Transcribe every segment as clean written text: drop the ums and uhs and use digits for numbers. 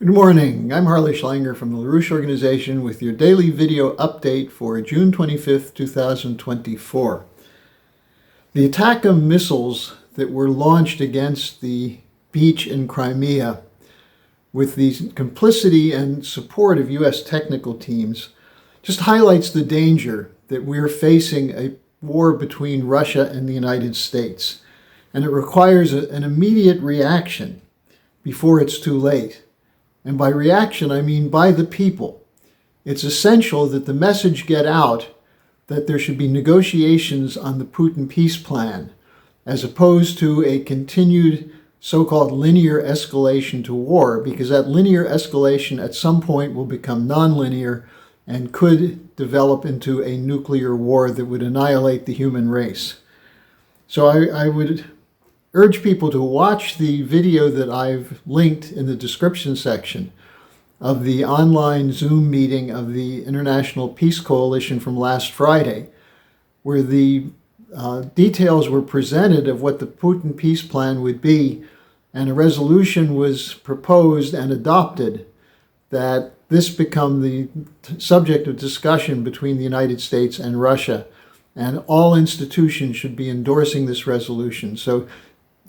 Good morning. I'm Harley Schlanger from the LaRouche Organization with your daily video update for June 25th, 2024. The ATACM missiles that were launched against the beach in Crimea with the complicity and support of U.S. technical teams just highlights the danger that we're facing a war between Russia and the United States. And it requires an immediate reaction before it's too late. And by reaction, I mean by the people. It's essential that the message get out that there should be negotiations on the Putin peace plan, as opposed to a continued so-called linear escalation to war, because that linear escalation at some point will become nonlinear and could develop into a nuclear war that would annihilate the human race. So I would urge people to watch the video that I've linked in the description section of the online Zoom meeting of the International Peace Coalition from last Friday, where the details were presented of what the Putin peace plan would be, and a resolution was proposed and adopted that this become the subject of discussion between the United States and Russia, and all institutions should be endorsing this resolution. So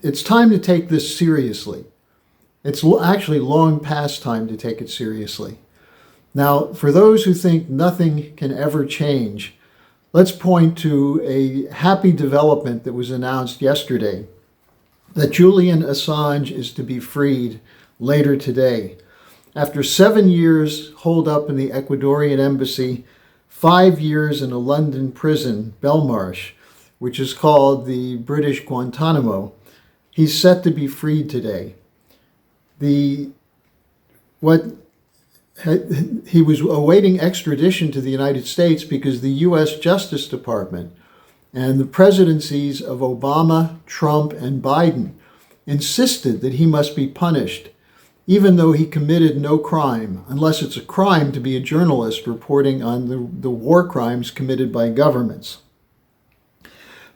it's time to take this seriously. It's actually long past time to take it seriously. Now, for those who think nothing can ever change, let's point to a happy development that was announced yesterday, that Julian Assange is to be freed later today. After 7 years holed up in the Ecuadorian embassy, 5 years in a London prison, Belmarsh, which is called the British Guantanamo, he's set to be freed today. He was awaiting extradition to the United States because the U.S. Justice Department and the presidencies of Obama, Trump, and Biden insisted that he must be punished, even though he committed no crime, unless it's a crime to be a journalist reporting on the war crimes committed by governments.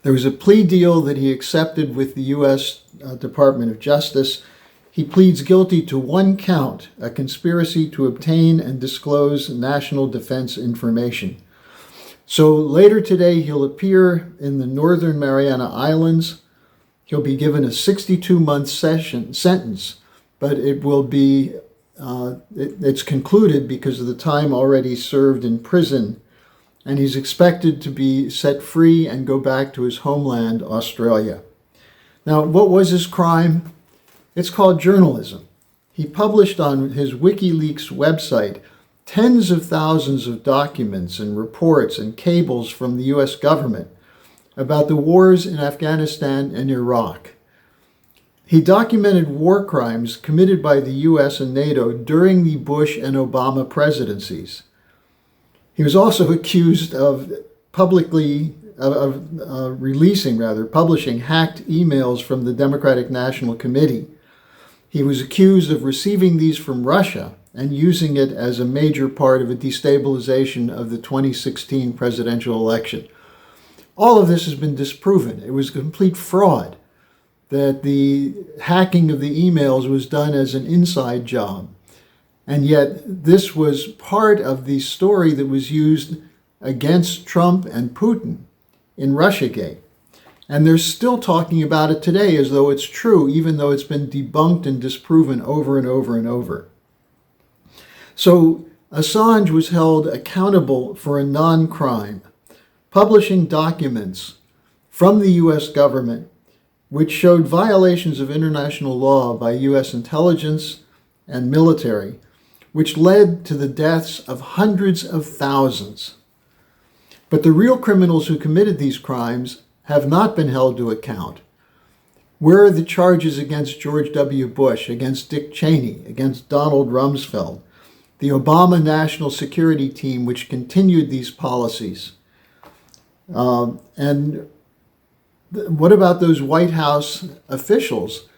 There was a plea deal that he accepted with the U.S. Department of Justice. He pleads guilty to one count, a conspiracy to obtain and disclose national defense information. So later today, he'll appear in the Northern Mariana Islands. He'll be given a 62-month sentence, but it will be, it's concluded because of the time already served in prison, and he's expected to be set free and go back to his homeland, Australia. Now, what was his crime? It's called journalism. He published on his WikiLeaks website tens of thousands of documents and reports and cables from the U.S. government about the wars in Afghanistan and Iraq. He documented war crimes committed by the U.S. and NATO during the Bush and Obama presidencies. He was also accused of publishing hacked emails from the Democratic National Committee. He was accused of receiving these from Russia and using it as a major part of a destabilization of the 2016 presidential election. All of this has been disproven. It was a complete fraud, that the hacking of the emails was done as an inside job. And yet this was part of the story that was used against Trump and Putin in Russiagate. And they're still talking about it today as though it's true, even though it's been debunked and disproven over and over and over. So Assange was held accountable for a non-crime, publishing documents from the U.S. government which showed violations of international law by U.S. intelligence and military, which led to the deaths of hundreds of thousands. But the real criminals who committed these crimes have not been held to account. Where are the charges against George W. Bush, against Dick Cheney, against Donald Rumsfeld, the Obama National Security Team, which continued these policies? And what about those White House officials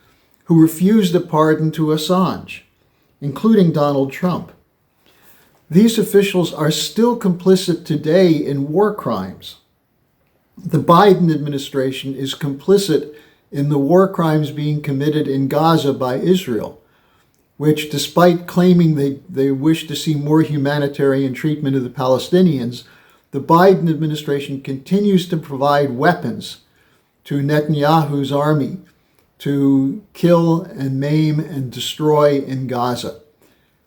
who refused a pardon to Assange, including Donald Trump? These officials are still complicit today in war crimes. The Biden administration is complicit in the war crimes being committed in Gaza by Israel, which, despite claiming they wish to see more humanitarian treatment of the Palestinians, the Biden administration continues to provide weapons to Netanyahu's army to kill and maim and destroy in Gaza.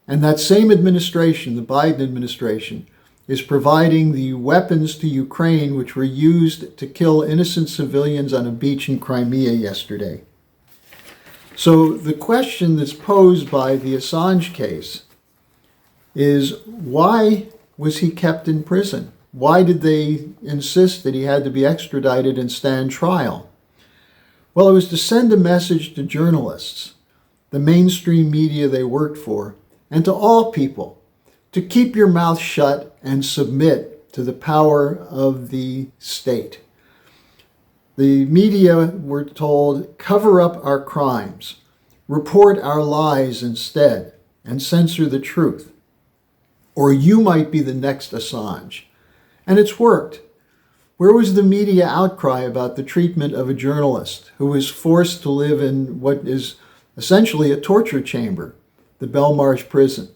And that same administration, the Biden administration, is providing the weapons to Ukraine which were used to kill innocent civilians on a beach in Crimea yesterday. So the question that's posed by the Assange case is, why was he kept in prison? Why did they insist that he had to be extradited and stand trial? Well, it was to send a message to journalists, the mainstream media they worked for, and to all people, to keep your mouth shut and submit to the power of the state. The media were told, cover up our crimes, report our lies instead, and censor the truth, or you might be the next Assange. And it's worked. Where was the media outcry about the treatment of a journalist who was forced to live in what is essentially a torture chamber, the Belmarsh prison?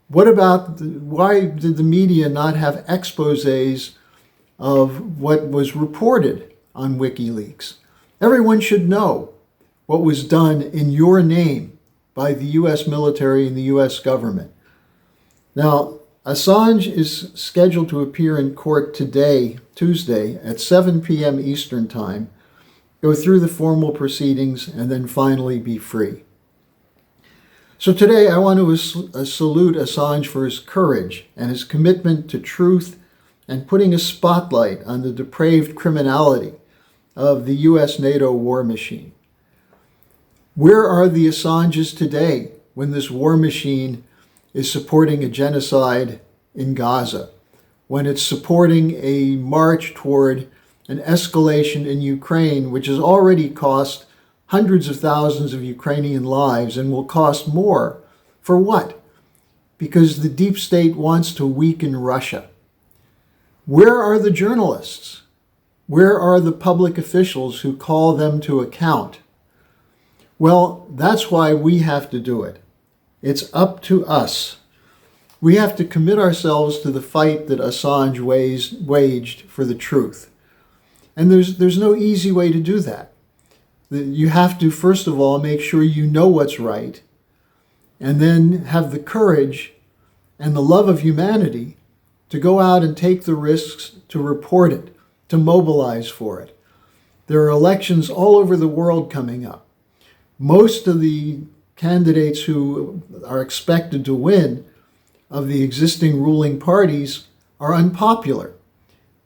What about, why did the media not have exposés of what was reported on WikiLeaks? Everyone should know what was done in your name by the U.S. military and the U.S. government. Now, Assange is scheduled to appear in court today, Tuesday, at 7 p.m. Eastern Time, go through the formal proceedings, and then finally be free. So today I want to salute Assange for his courage and his commitment to truth and putting a spotlight on the depraved criminality of the US-NATO war machine. Where are the Assanges today when this war machine is supporting a genocide in Gaza, when it's supporting a march toward an escalation in Ukraine, which has already cost hundreds of thousands of Ukrainian lives and will cost more? For what? Because the deep state wants to weaken Russia. Where are the journalists? Where are the public officials who call them to account? Well, that's why we have to do it. It's up to us. We have to commit ourselves to the fight that Assange waged for the truth. And there's no easy way to do that. You have to, first of all, make sure you know what's right, and then have the courage and the love of humanity to go out and take the risks to report it, to mobilize for it. There are elections all over the world coming up. Most of the candidates who are expected to win of the existing ruling parties are unpopular.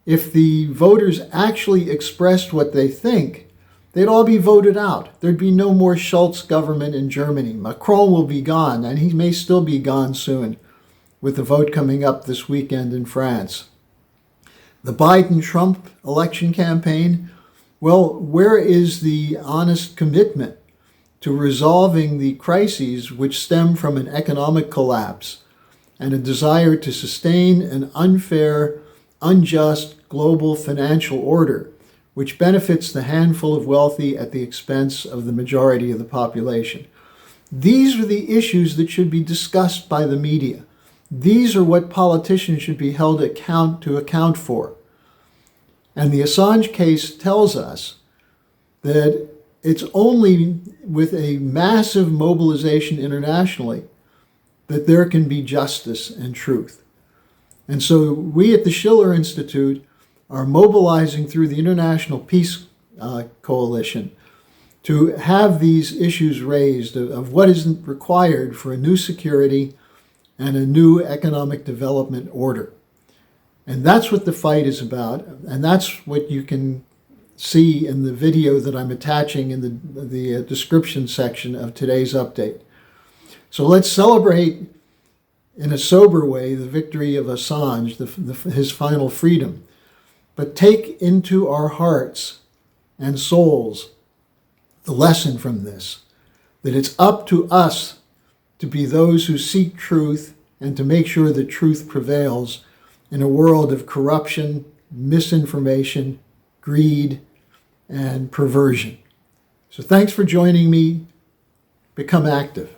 If the voters actually expressed what they think, they'd all be voted out. There'd be no more Schulz government in Germany. Macron will be gone, and he may still be gone soon, with the vote coming up this weekend in France. The Biden-Trump election campaign, well, where is the honest commitment to resolving the crises which stem from an economic collapse and a desire to sustain an unfair, unjust global financial order which benefits the handful of wealthy at the expense of the majority of the population? These are the issues that should be discussed by the media. These are what politicians should be held to account for. And the Assange case tells us that it's only with a massive mobilization internationally that there can be justice and truth. And so we at the Schiller Institute are mobilizing through the International Peace Coalition to have these issues raised of what is required for a new security and a new economic development order. And that's what the fight is about, and that's what you can see in the video that I'm attaching in the description section of today's update. So let's celebrate in a sober way the victory of Assange, his final freedom, but take into our hearts and souls the lesson from this, that it's up to us to be those who seek truth and to make sure that truth prevails in a world of corruption, misinformation, greed, and perversion. So thanks for joining me. Become active.